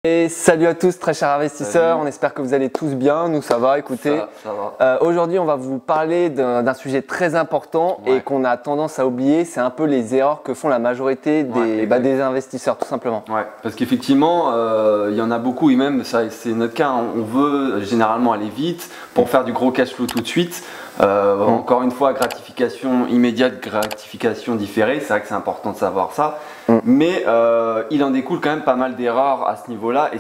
Et salut à tous, très chers investisseurs, Salut. on espère que vous allez tous bien, nous ça va, écoutez. Ça va. Aujourd'hui on va vous parler d'un sujet très important et qu'on a tendance à oublier, c'est un peu les erreurs que font la majorité des investisseurs tout simplement. Ouais, parce qu'effectivement, il y en a beaucoup et même, c'est notre cas, on veut généralement aller vite pour faire du gros cash flow tout de suite. Encore une fois, gratification immédiate, gratification différée, c'est vrai que c'est important de savoir ça. Mais il en découle quand même pas mal d'erreurs à ce niveau-là et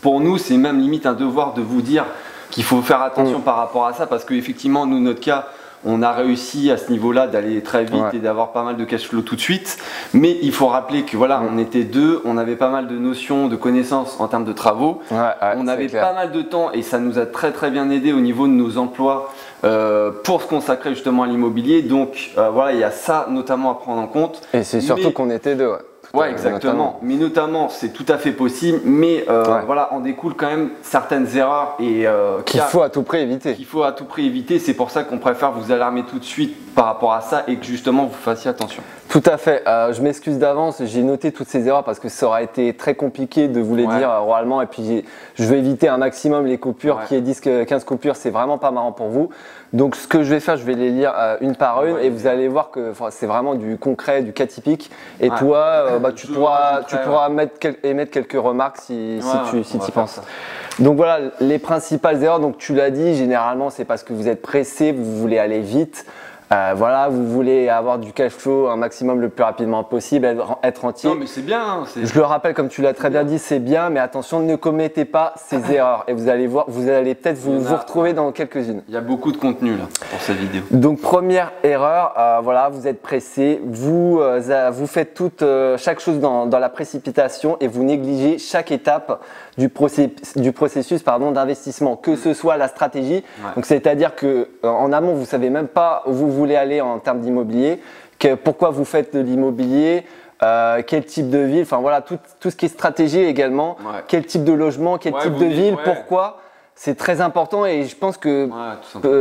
pour nous, c'est même limite un devoir de vous dire qu'il faut faire attention par rapport à ça parce qu'effectivement, nous, notre cas, on a réussi à ce niveau-là d'aller très vite et d'avoir pas mal de cash flow tout de suite. Mais il faut rappeler que voilà, on était deux, on avait pas mal de notions, de connaissances en termes de travaux. On avait pas mal de temps et ça nous a très bien aidé au niveau de nos emplois pour se consacrer justement à l'immobilier. Donc voilà, il y a ça notamment à prendre en compte. Et c'est surtout qu'on était deux. Ouais, exactement. Mais notamment, c'est tout à fait possible. Mais voilà, en découle quand même certaines erreurs et qu'il faut à tout prix éviter. Qu'il faut à tout prix éviter. C'est pour ça qu'on préfère vous alarmer tout de suite par rapport à ça et que justement vous fassiez attention. Tout à fait. Je m'excuse d'avance, j'ai noté toutes ces erreurs parce que ça aurait été très compliqué de vous les dire oralement et puis je vais éviter un maximum les coupures qui est 10-15 coupures, c'est vraiment pas marrant pour vous. Donc ce que je vais faire, je vais les lire une par une et vous allez voir que c'est vraiment du concret, du cas typique. Et toi, tu pourras émettre quelques remarques si tu y penses. Donc voilà, les principales erreurs, donc tu l'as dit, généralement c'est parce que vous êtes pressé, vous voulez aller vite. Voilà, vous voulez avoir du cash flow un maximum le plus rapidement possible, être entier. Non mais c'est bien. Je le rappelle, comme tu l'as très bien dit, c'est bien, mais attention, ne commettez pas ces erreurs. Et vous allez voir, vous allez peut-être vous retrouver dans quelques-unes. Il y a beaucoup de contenu là pour cette vidéo. Donc première erreur, voilà, vous êtes pressé, vous faites chaque chose dans la précipitation et vous négligez chaque étape du processus d'investissement, que ce soit la stratégie. Donc c'est-à-dire que en amont, vous savez même pas où vous voulez aller en termes d'immobilier, pourquoi vous faites de l'immobilier, quel type de ville, enfin voilà, tout ce qui est stratégie également, quel type de logement, quel type de ville, pourquoi. C'est très important et je pense que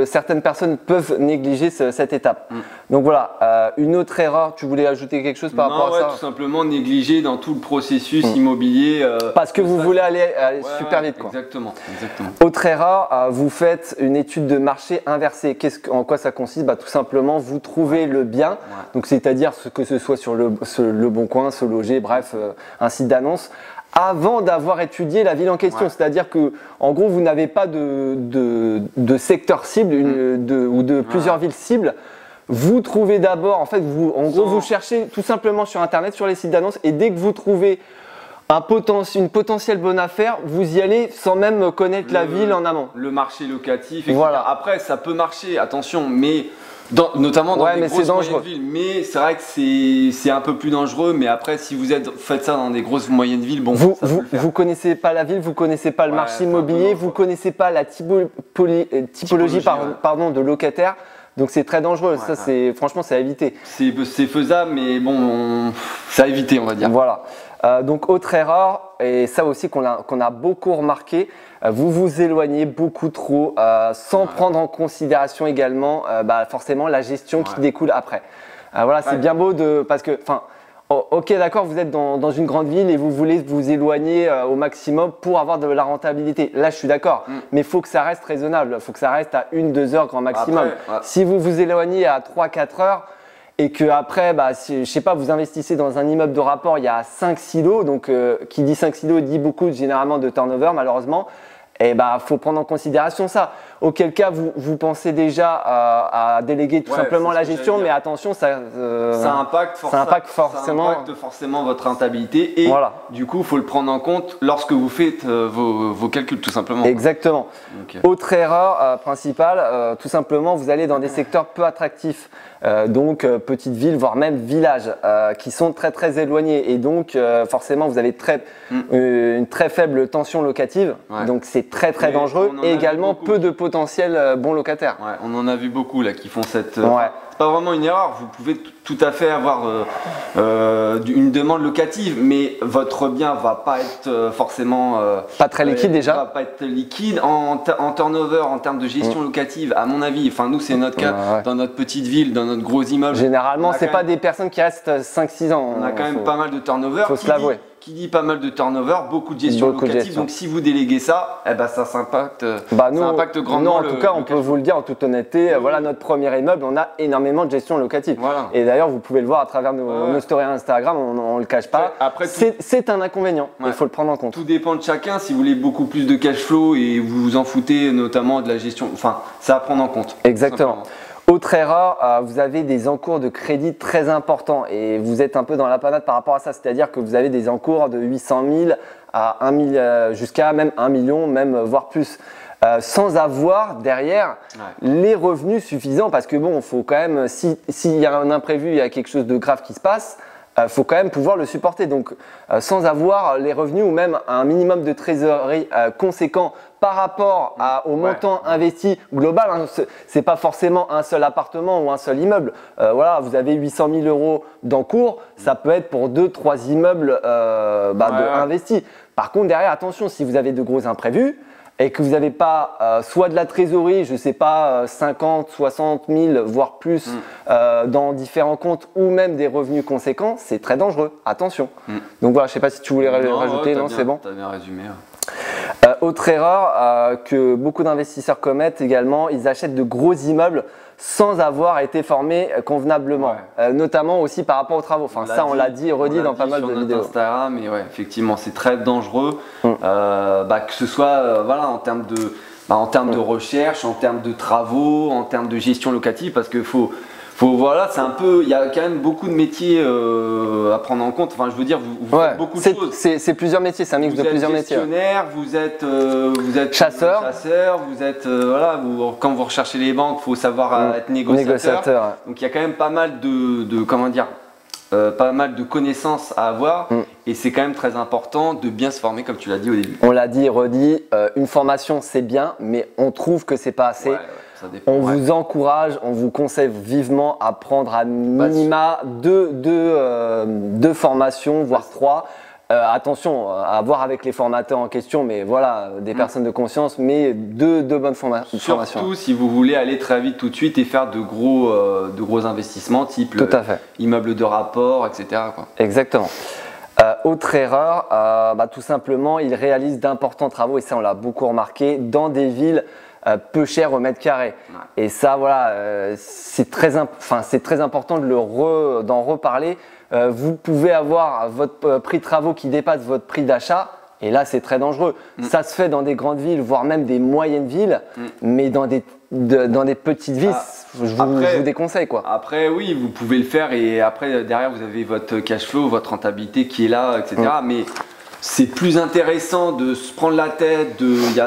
certaines personnes peuvent négliger cette étape. Donc voilà, une autre erreur, tu voulais ajouter quelque chose par rapport à ça? Tout simplement négliger dans tout le processus immobilier. Parce que vous voulez aller super vite. Exactement. Autre erreur, vous faites une étude de marché inversée. En quoi ça consiste? Tout simplement, vous trouvez le bien, donc c'est-à-dire que ce soit sur le Bon Coin, Se Loger, bref, un site d'annonce, avant d'avoir étudié la ville en question. C'est-à-dire que, en gros, vous n'avez pas de secteur cible ou de plusieurs villes cibles. Vous trouvez d'abord, en fait, vous cherchez tout simplement sur Internet, sur les sites d'annonces, et dès que vous trouvez une potentielle bonne affaire, vous y allez sans même connaître la ville en amont. Le marché locatif, etc. Voilà. Après, ça peut marcher, attention, mais notamment dans des grosses moyennes villes. Mais c'est vrai que c'est un peu plus dangereux. Mais après, si vous faites ça dans des grosses moyennes villes, bon, vous connaissez pas la ville, vous connaissez pas le marché immobilier, vous connaissez pas la typologie de locataires. Donc c'est très dangereux. Ça, franchement, c'est à éviter. C'est faisable, mais bon, c'est à éviter, on va dire. Voilà. Donc autre erreur, et ça aussi qu'on a beaucoup remarqué, vous vous éloignez beaucoup trop sans prendre en considération également forcément la gestion qui découle après. Voilà, c'est bien beau parce que, ok, d'accord, vous êtes dans une grande ville et vous voulez vous éloigner au maximum pour avoir de la rentabilité. Là, je suis d'accord, mais il faut que ça reste raisonnable, il faut que ça reste à 1-2 heures grand maximum. Si vous vous éloignez à 3-4 heures, et que après, je sais pas, vous investissez dans un immeuble de rapport, il y a 5 silos, donc qui dit 5 silos dit beaucoup généralement de turnover malheureusement, et faut prendre en considération ça. Auquel cas, vous pensez déjà à déléguer tout simplement la gestion, mais attention, ça impacte forcément votre rentabilité et du coup, il faut le prendre en compte lorsque vous faites vos calculs tout simplement. Exactement. Autre erreur principale, tout simplement, vous allez dans des secteurs peu attractifs. Donc petites villes, voire même villages qui sont très éloignés et donc forcément vous avez une très faible tension locative, donc c'est très dangereux et également peu de potentiels bons locataires. On en a vu beaucoup là qui font cette... pas vraiment une erreur, vous pouvez tout à fait avoir une demande locative, mais votre bien va pas être forcément pas très liquide déjà. Va pas être liquide en turnover, en termes de gestion locative. À mon avis, enfin nous c'est notre cas dans notre petite ville, dans notre gros immeuble. Généralement, c'est pas des personnes qui restent 5-6 ans. On a quand même pas mal de turnover. Faut se l'avouer. qui dit pas mal de turnover, beaucoup de gestion locative. Donc si vous déléguez ça, eh ben, ça impacte, bah, nous, ça impacte grandement. Nous, en tout cas, on peut vous le dire en toute honnêteté. Voilà, notre premier immeuble, on a énormément de gestion locative. Voilà. Et d'ailleurs, vous pouvez le voir à travers nos stories Instagram, on ne le cache pas. Après, c'est un inconvénient, il faut le prendre en compte. Tout dépend de chacun. Si vous voulez beaucoup plus de cash flow et vous vous en foutez notamment de la gestion, enfin, c'est à prendre en compte. Exactement. Autre erreur, vous avez des encours de crédit très importants et vous êtes un peu dans la panade par rapport à ça. C'est-à-dire que vous avez des encours de 800 000 à 1 000, jusqu'à même 1 million, même voire plus. Sans avoir derrière les revenus suffisants parce que bon, il faut quand même, s'il y a un imprévu, il y a quelque chose de grave qui se passe, faut quand même pouvoir le supporter. Donc, sans avoir les revenus ou même un minimum de trésorerie conséquent par rapport au montant investi global, hein, c'est pas forcément un seul appartement ou un seul immeuble. Voilà, vous avez 800 000 euros d'encours, ça peut être pour 2-3 immeubles investis. Par contre, derrière, attention, si vous avez de gros imprévus, et que vous n'avez pas soit de la trésorerie, je ne sais pas, 50, 60 000, voire plus dans différents comptes ou même des revenus conséquents, c'est très dangereux. Attention. Donc voilà, je ne sais pas si tu voulais rajouter, non, c'est bon. Tu as bien résumé. Autre erreur que beaucoup d'investisseurs commettent également, ils achètent de gros immeubles sans avoir été formés convenablement, notamment aussi par rapport aux travaux. Enfin, ça, on l'a dit et redit dans pas mal de vidéos. Instagram, mais ouais, effectivement, c'est très dangereux, que ce soit voilà, en termes de recherche, en termes de travaux, en termes de gestion locative, parce que voilà, c'est un peu, il y a quand même beaucoup de métiers à prendre en compte. Enfin, je veux dire, vous faites beaucoup de choses. C'est plusieurs métiers, c'est un mix de plusieurs métiers. Vous êtes chasseur, vous êtes quand vous recherchez les banques, il faut savoir être négociateur. Donc il y a quand même pas mal pas mal de connaissances à avoir et c'est quand même très important de bien se former comme tu l'as dit au début. On l'a dit et redit, une formation c'est bien, mais on trouve que c'est pas assez. On vous encourage, on vous conseille vivement à prendre à minima deux formations, voire 3. Attention, à voir avec les formateurs en question, mais voilà, des personnes de conscience, mais deux bonnes formations. Surtout si vous voulez aller très vite tout de suite et faire de gros investissements type immeuble de rapport, etc. quoi. Exactement. Autre erreur, tout simplement, ils réalisent d'importants travaux, et ça on l'a beaucoup remarqué, dans des villes peu chères au mètre carré. Et ça, voilà, c'est très important d'en reparler. Vous pouvez avoir votre prix de travaux qui dépasse votre prix d'achat. Et là, c'est très dangereux. Ça se fait dans des grandes villes, voire même des moyennes villes, mais dans des petites villes, je vous déconseille, quoi. Après, oui, vous pouvez le faire et après, derrière, vous avez votre cash flow, votre rentabilité qui est là, etc. Mais c'est plus intéressant de se prendre la tête,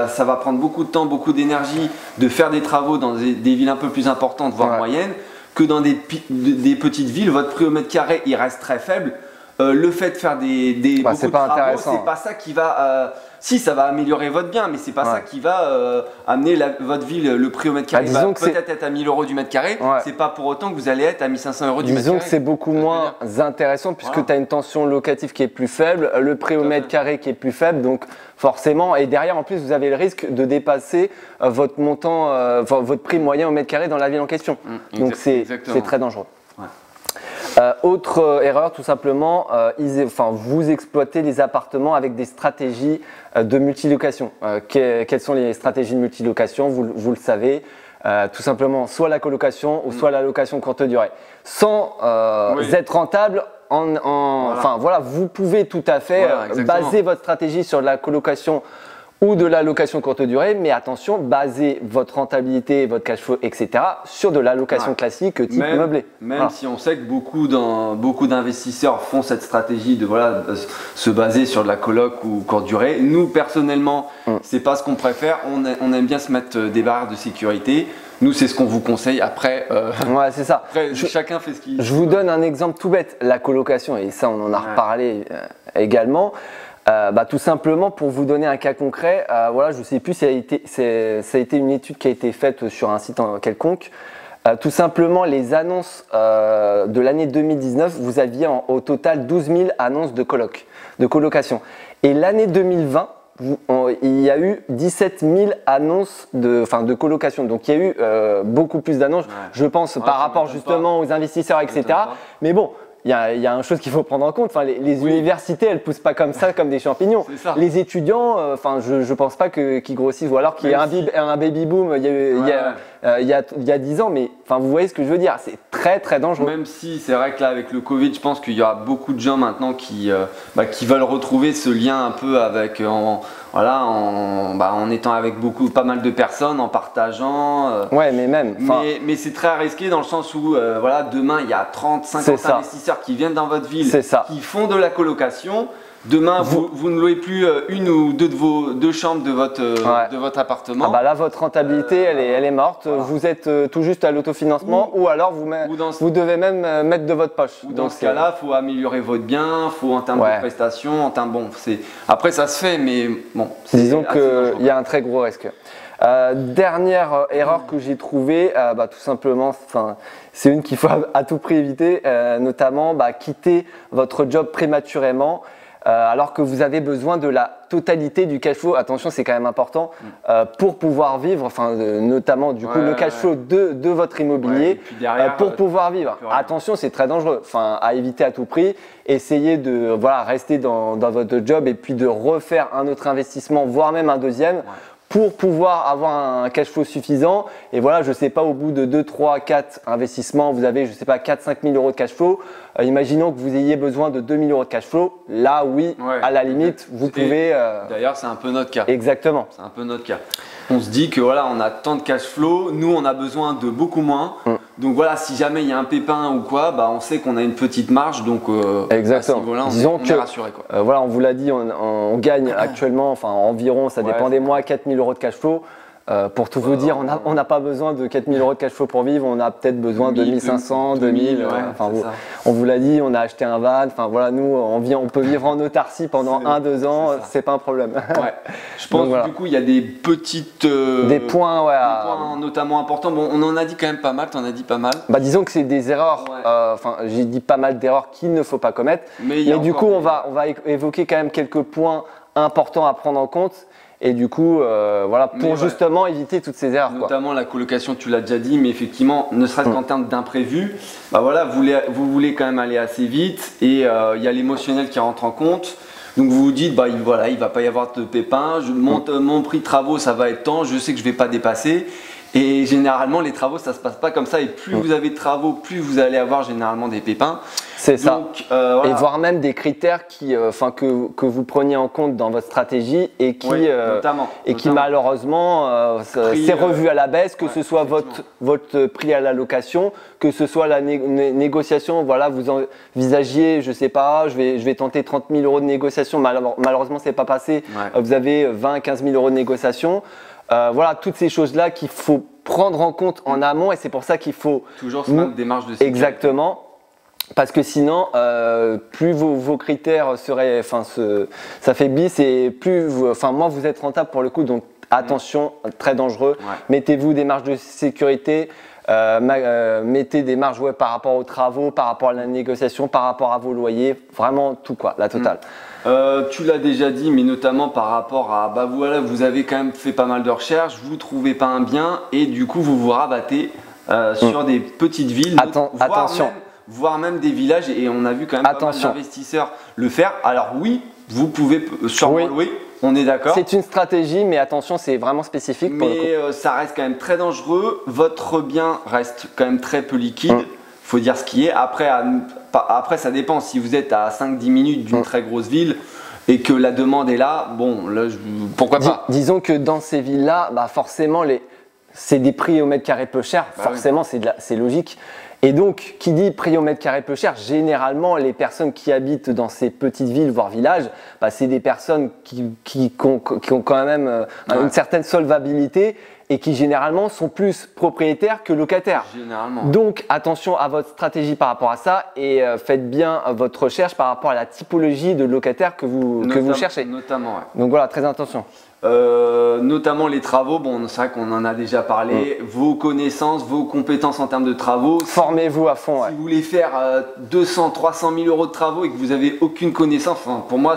ça va prendre beaucoup de temps, beaucoup d'énergie de faire des travaux dans des villes un peu plus importantes, voire moyennes, que dans des petites villes. Votre prix au mètre carré, il reste très faible. Le fait de faire beaucoup de travaux, c'est pas ça qui va… si, ça va améliorer votre bien, mais c'est pas ça qui va amener votre ville, le prix au mètre carré va peut-être être à 1 000 € du mètre carré. C'est pas pour autant que vous allez être à 1 500 € du mètre carré. Disons que c'est beaucoup moins intéressant puisque tu as une tension locative qui est plus faible, le prix au mètre carré qui est plus faible, donc forcément, et derrière en plus vous avez le risque de dépasser votre montant, votre prix moyen au mètre carré dans la ville en question. Donc c'est très dangereux. Autre erreur, tout simplement, vous exploitez les appartements avec des stratégies de multilocation. Quelles sont les stratégies de multilocation? Vous le savez, tout simplement, soit la colocation ou soit la location courte durée. Sans être rentable, vous pouvez tout à fait baser votre stratégie sur de la colocation ou de la location courte durée, mais attention, basez votre rentabilité, votre cash flow, etc. sur de la location classique type meublé. Même si on sait que beaucoup d'investisseurs font cette stratégie de se baser sur de la coloc ou courte durée. Nous, personnellement, c'est pas ce qu'on préfère. On aime bien se mettre des barrières de sécurité. Nous, c'est ce qu'on vous conseille. Après, c'est ça. Après, chacun fait ce qu'il… Je vous donne un exemple tout bête. La colocation, et ça, on en a reparlé également. Tout simplement pour vous donner un cas concret, je ne sais plus si ça a été une étude qui a été faite sur un site quelconque. Tout simplement les annonces de l'année 2019, vous aviez au total 12 000 annonces de colocation. Et l'année 2020, il y a eu 17 000 annonces de colocation. Donc il y a eu beaucoup plus d'annonces, je pense, par rapport justement aux investisseurs, etc. Mais bon, il y a une chose qu'il faut prendre en compte. Enfin, les universités, elles poussent pas comme ça, comme des champignons. Les étudiants, enfin, je pense pas qu'ils grossissent, ou alors qu'il y a un baby boom il y a 10 ans. Mais enfin, vous voyez ce que je veux dire. C'est très très dangereux. Même si c'est vrai que là, avec le Covid, je pense qu'il y aura beaucoup de gens maintenant qui veulent retrouver ce lien un peu avec en étant avec pas mal de personnes, en partageant. Ouais, mais même. Mais c'est très risqué dans le sens où demain il y a 30, 50 investisseurs qui viennent dans votre ville, qui font de la colocation. Demain, vous ne louez plus une ou deux chambres de votre appartement. Ah bah là, votre rentabilité, elle est morte. Voilà. Vous êtes tout juste à l'autofinancement ou alors vous devez même mettre de votre poche. Dans ce cas-là, il faut améliorer votre bien, en termes de prestations, après ça se fait, mais bon. Disons qu'il y a un très gros risque. Dernière erreur que j'ai trouvée, tout simplement, c'est une qu'il faut à tout prix éviter, notamment quitter votre job prématurément. Alors que vous avez besoin de la totalité du cash flow, attention c'est quand même important, pour pouvoir vivre, notamment du coup le cash flow de votre immobilier, pour pouvoir vivre. Attention, c'est très dangereux, à éviter à tout prix. Essayez de rester dans votre job et puis de refaire un autre investissement, voire même un deuxième. Pour pouvoir avoir un cash flow suffisant. Et voilà, je ne sais pas, au bout de 2, 3, 4 investissements, vous avez, 4-5 000 euros de cash flow. Imaginons que vous ayez besoin de 2 000 euros de cash flow. Là, oui, à la limite, vous pouvez… D'ailleurs, c'est un peu notre cas. Exactement. C'est un peu notre cas. On se dit que on a tant de cash flow, nous, on a besoin de beaucoup moins. Donc voilà, si jamais il y a un pépin ou quoi, on sait qu'on a une petite marge. Donc exactement. On est rassuré, quoi. On vous l'a dit, on gagne actuellement, environ, ça dépend des mois, 4 000 euros de cash flow. Pour tout vous dire, on n'a pas besoin de 4 000 euros de cash flow pour vivre, on a peut-être besoin de 1 500, 2 000. On vous l'a dit, on a acheté un van. Nous, on peut vivre en autarcie pendant 1-2 ans, c'est pas un problème. Je pense que du coup, il y a des petites… des points notamment importants. Bon, on en a dit quand même pas mal, t'en as dit pas mal. Disons que c'est des erreurs, j'ai dit pas mal d'erreurs qu'il ne faut pas commettre. Mais du coup, on va évoquer quand même quelques points importants à prendre en compte. Et du coup, pour justement éviter toutes ces erreurs. Notamment la colocation, tu l'as déjà dit, mais effectivement, ne serait-ce qu'en termes d'imprévu, vous voulez quand même aller assez vite et il y a l'émotionnel qui rentre en compte. Donc vous vous dites, il va pas y avoir de pépin, mon prix de travaux, ça va être tant, je sais que je vais pas dépasser. Et généralement, les travaux, ça se passe pas comme ça. Et plus vous avez de travaux, plus vous allez avoir généralement des pépins. C'est ça. Et voire même des critères que vous preniez en compte dans votre stratégie et qui malheureusement s'est revu à la baisse, que ce soit votre prix à la location, que ce soit la négociation. Vous envisagiez, je sais pas, je vais tenter 30 000 euros de négociation. Malheureusement, c'est pas passé. Vous avez 20-15 000 euros de négociation. Toutes ces choses-là qu'il faut prendre en compte en amont et c'est pour ça qu'il faut toujours se mettre des marges de sécurité. Exactement, parce que sinon, plus vos critères s'affaiblissent et plus moins vous êtes rentable pour le coup. Donc attention, très dangereux. Mettez-vous des marges de sécurité. Mettez des marges par rapport aux travaux, par rapport à la négociation, par rapport à vos loyers, vraiment tout la totale. Tu l'as déjà dit, mais notamment par rapport à vous avez quand même fait pas mal de recherches, vous trouvez pas un bien et du coup vous vous rabattez sur des petites villes, voire même des villages et on a vu quand même pas mal d'investisseurs le faire. Alors oui, vous pouvez sûrement louer. On est d'accord. C'est une stratégie, mais attention, c'est vraiment spécifique. Mais ça reste quand même très dangereux. Votre bien reste quand même très peu liquide. Faut dire ce qui est. Après, ça dépend. Si vous êtes à 5-10 minutes d'une très grosse ville et que la demande est là, pourquoi pas. Disons que dans ces villes-là, forcément, c'est des prix au mètre carré peu chers. Forcément, c'est logique. Et donc, qui dit prix au mètre carré peu cher, généralement, les personnes qui habitent dans ces petites villes, voire villages, c'est des personnes qui ont quand même une certaine solvabilité et qui généralement sont plus propriétaires que locataires. Généralement. Donc, attention à votre stratégie par rapport à ça et faites bien votre recherche par rapport à la typologie de locataires que vous cherchez. Notamment, Donc voilà, très attention. Notamment les travaux, c'est vrai qu'on en a déjà parlé, vos connaissances, vos compétences en termes de travaux. Formez-vous à fond. Si vous voulez faire 200, 300 000 euros de travaux et que vous n'avez aucune connaissance, pour moi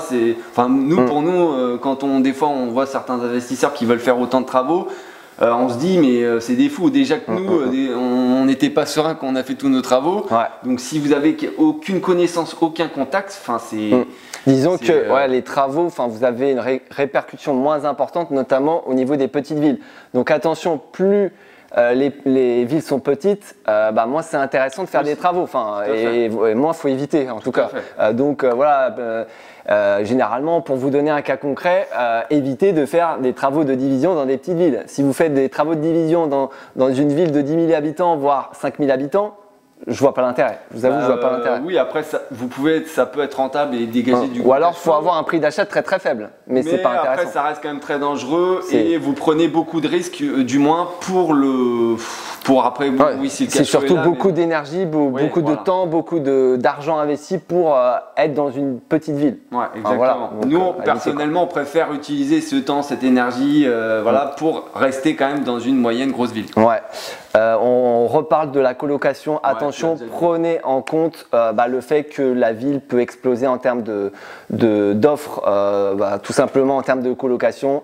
pour nous, des fois on voit certains investisseurs qui veulent faire autant de travaux, on se dit mais c'est des fous. Déjà que nous, on n'était pas serein quand on a fait tous nos travaux. Ouais. Donc si vous avez aucune connaissance, aucun contact, enfin c'est. Disons que ouais, les travaux, vous avez une répercussion moins importante, notamment au niveau des petites villes. Donc attention, plus les villes sont petites, moins c'est intéressant de faire des travaux. Et moins il faut éviter en tout cas. Donc voilà. Généralement, pour vous donner un cas concret, évitez de faire des travaux de division dans des petites villes. Si vous faites des travaux de division dans une ville de 10 000 habitants, voire 5 000 habitants, je vois pas l'intérêt. Je vous avoue, je vois pas l'intérêt. Oui, après, ça peut être rentable et dégager du. Ou alors, il faut avoir un prix d'achat très très faible. Mais c'est pas intéressant. Après, ça reste quand même très dangereux et vous prenez beaucoup de risques, du moins pour après. Oui, si le c'est surtout beaucoup d'énergie, beaucoup de temps, beaucoup d'argent investi pour être dans une petite ville. Ouais, exactement. Donc, nous, personnellement, on préfère utiliser ce temps, cette énergie, pour rester quand même dans une moyenne grosse ville. Ouais. On reparle de la colocation. Attention, prenez en compte le fait que la ville peut exploser en termes d'offres, tout simplement en termes de colocation.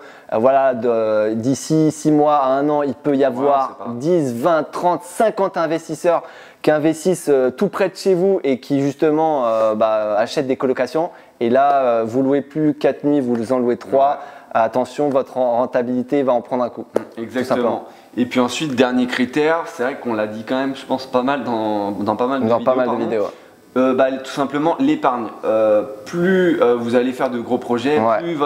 D'ici 6 mois à 1 an, il peut y avoir 10, 20, 30, 50 investisseurs qui investissent tout près de chez vous et qui justement achètent des colocations. Et là, vous louez plus 4 nuits, vous en louez 3. Ouais. Attention, votre rentabilité va en prendre un coup. Exactement. Et puis ensuite, dernier critère, c'est vrai qu'on l'a dit quand même, je pense pas mal dans pas mal de vidéos. Tout simplement l'épargne. Plus vous allez faire de gros projets, plus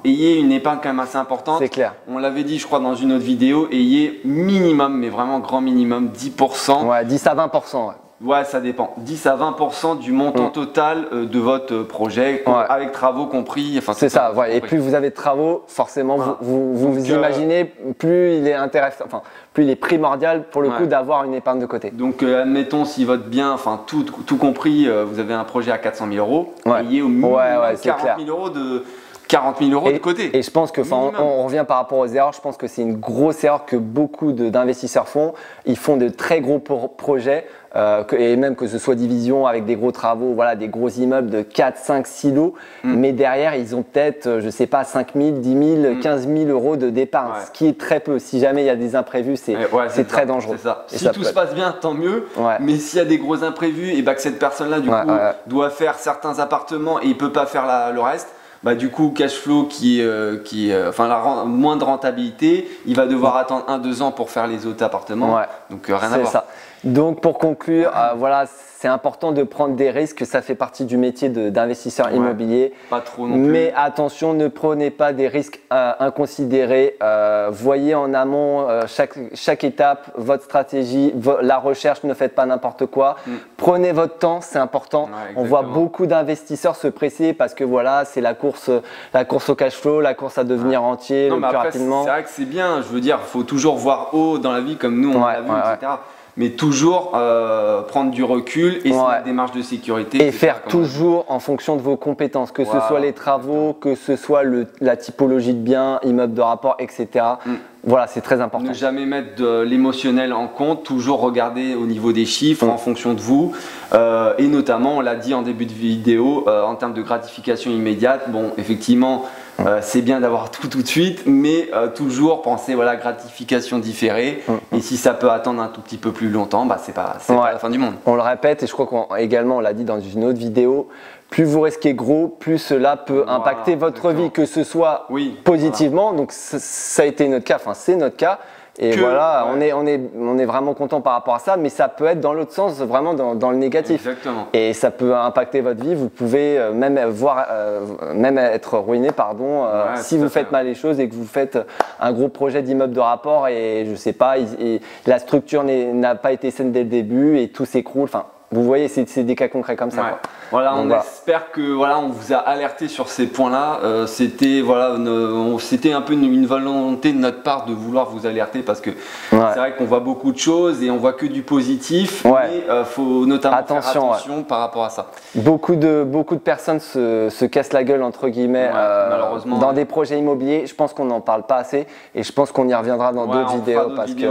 ayez une épargne quand même assez importante. C'est clair. On l'avait dit, je crois, dans une autre vidéo, ayez minimum, mais vraiment grand minimum, 10%. Ouais, 10 à 20%. Ouais. Ouais, ça dépend. 10 à 20% du montant total de votre projet, avec travaux compris. C'est ça. Ouais. Et plus vous avez de travaux, forcément, vous imaginez, plus il est intéressant, plus il est primordial pour le coup d'avoir une épargne de côté. Donc, admettons, si votre bien, tout compris, vous avez un projet à 400 000 euros, ayez au minimum 40 000 euros de côté. Et je pense que, on revient par rapport aux erreurs, je pense que c'est une grosse erreur que beaucoup d'investisseurs font. Ils font de très gros projets, et même que ce soit division avec des gros travaux, des gros immeubles de 4, 5, 6 lots, mais derrière, ils ont peut-être, 5 000, 10 000, 15 000 euros de d'épargne, ce qui est très peu. Si jamais il y a des imprévus, c'est très dangereux. C'est ça. Si tout se passe bien, tant mieux, mais s'il y a des gros imprévus, et que cette personne-là, du coup, doit faire certains appartements et il ne peut pas faire le reste, du coup, cash flow moins de rentabilité, il va devoir attendre 1-2 ans pour faire les autres appartements. Donc rien à voir. Ça. Donc pour conclure, c'est important de prendre des risques, ça fait partie du métier d'investisseur immobilier. Pas trop non plus. Mais attention, ne prenez pas des risques inconsidérés. Voyez en amont chaque étape, votre stratégie, la recherche, ne faites pas n'importe quoi. Prenez votre temps, c'est important. On voit beaucoup d'investisseurs se presser parce que c'est la course au cash flow, la course à devenir entier le plus rapidement. C'est vrai que c'est bien, je veux dire, il faut toujours voir haut dans la vie comme nous on l'a vu, etc. Mais toujours prendre du recul et une démarche de sécurité. Et faire toujours en fonction de vos compétences, que ce soit les travaux, que ce soit la typologie de biens, immeuble de rapport, etc. Voilà, c'est très important. Ne jamais mettre de l'émotionnel en compte, toujours regarder au niveau des chiffres en fonction de vous. Et notamment, on l'a dit en début de vidéo, en termes de gratification immédiate, effectivement, c'est bien d'avoir tout de suite, mais toujours penser gratification différée. Et si ça peut attendre un tout petit peu plus longtemps, c'est pas la fin du monde. On le répète, et je crois qu'également on l'a dit dans une autre vidéo, plus vous risquez gros, plus cela peut impacter votre vie, que ce soit positivement. Donc ça a été notre cas, c'est notre cas. Et on est vraiment content par rapport à ça, mais ça peut être dans l'autre sens, vraiment dans le négatif. Exactement. Et ça peut impacter votre vie. Vous pouvez même être ruiné, si vous faites mal les choses et que vous faites un gros projet d'immeuble de rapport et je sais pas, la structure n'a pas été saine dès le début et tout s'écroule. Vous voyez, c'est des cas concrets comme ça. Voilà, on espère que on vous a alerté sur ces points-là. C'était un peu une volonté de notre part de vouloir vous alerter parce que c'est vrai qu'on voit beaucoup de choses et on voit que du positif. Mais faut notamment faire attention par rapport à ça. Beaucoup de personnes se cassent la gueule entre guillemets malheureusement, dans des projets immobiliers. Je pense qu'on n'en parle pas assez et je pense qu'on y reviendra dans d'autres vidéos parce que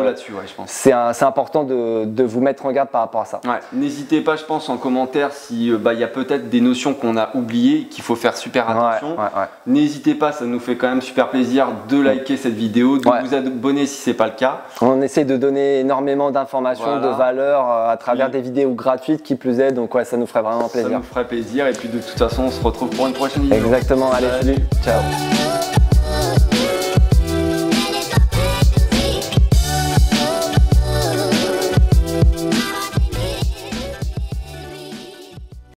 c'est important de vous mettre en garde par rapport à ça. N'hésitez pas, je pense, en commentaire si y a peut-être des notions qu'on a oubliées, qu'il faut faire super attention. N'hésitez pas, ça nous fait quand même super plaisir de liker cette vidéo, de vous abonner si ce n'est pas le cas. On essaie de donner énormément d'informations, de valeurs à travers des vidéos gratuites qui plus est, donc ça nous ferait vraiment plaisir. Ça nous ferait plaisir et puis de toute façon on se retrouve pour une prochaine vidéo. Exactement, allez, salut, ciao.